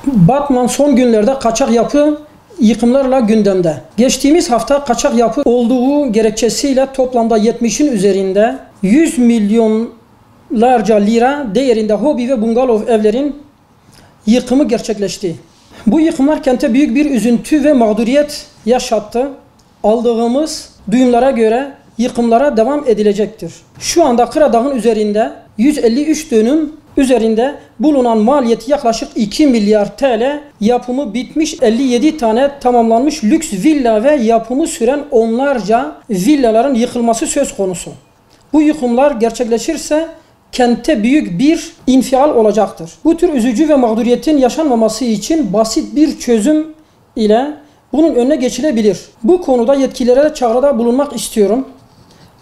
Batman son günlerde kaçak yapı yıkımlarla gündemde. Geçtiğimiz hafta kaçak yapı olduğu gerekçesiyle toplamda 70'in üzerinde 100 milyonlarca lira değerinde hobi ve bungalov evlerin yıkımı gerçekleşti. Bu yıkımlar kente büyük bir üzüntü ve mağduriyet yaşattı. Aldığımız duyumlara göre yıkımlara devam edilecektir. Şu anda Kıradağ'ın üzerinde 153 dönüm üzerinde bulunan maliyeti yaklaşık 2 milyar TL, yapımı bitmiş 57 tane tamamlanmış lüks villa ve yapımı süren onlarca villaların yıkılması söz konusu. Bu yıkımlar gerçekleşirse kente büyük bir infial olacaktır. Bu tür üzücü ve mağduriyetin yaşanmaması için basit bir çözüm ile bunun önüne geçilebilir. Bu konuda yetkililere çağrıda bulunmak istiyorum.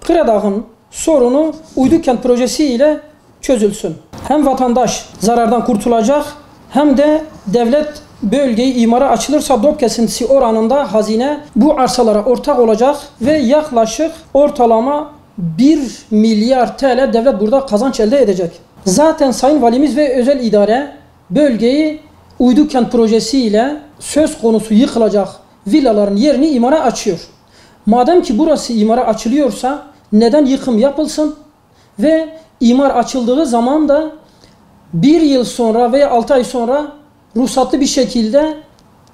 Kıradağ'ın sorunu Uydukent projesi ile çözülsün. Hem vatandaş zarardan kurtulacak hem de devlet bölgeyi imara açılırsa DOP kesintisi oranında hazine bu arsalara ortak olacak ve yaklaşık ortalama 1 milyar TL devlet burada kazanç elde edecek. Zaten Sayın Valimiz ve özel idare bölgeyi Uydukent projesi ile söz konusu yıkılacak villaların yerini imara açıyor. Madem ki burası imara açılıyorsa neden yıkım yapılsın ve imar açıldığı zaman da 1 yıl sonra veya 6 ay sonra ruhsatlı bir şekilde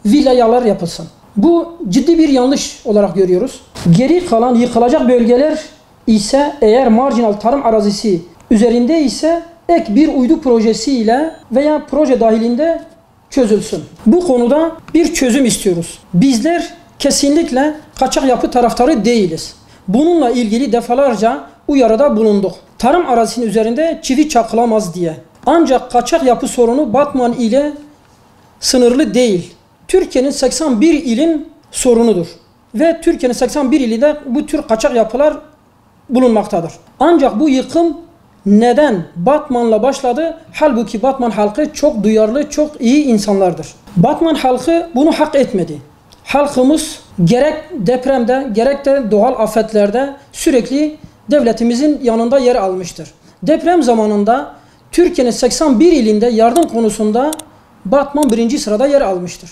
villayalar yapılsın. Bu ciddi bir yanlış olarak görüyoruz. Geri kalan yıkılacak bölgeler ise eğer marjinal tarım arazisi üzerinde ise ek bir uydu projesi ile veya proje dahilinde çözülsün. Bu konuda bir çözüm istiyoruz. Bizler kesinlikle kaçak yapı taraftarı değiliz. Bununla ilgili defalarca uyarıda bulunduk. Tarım arazisinin üzerinde çivi çakılamaz diye. Ancak kaçak yapı sorunu Batman ile sınırlı değil. Türkiye'nin 81 ilin sorunudur. Ve Türkiye'nin 81 ilinde bu tür kaçak yapılar bulunmaktadır. Ancak bu yıkım neden Batman'la başladı? Halbuki Batman halkı çok duyarlı, çok iyi insanlardır. Batman halkı bunu hak etmedi. Halkımız gerek depremde gerek de doğal afetlerde sürekli devletimizin yanında yer almıştır. Deprem zamanında Türkiye'nin 81 ilinde yardım konusunda Batman 1. sırada yer almıştır.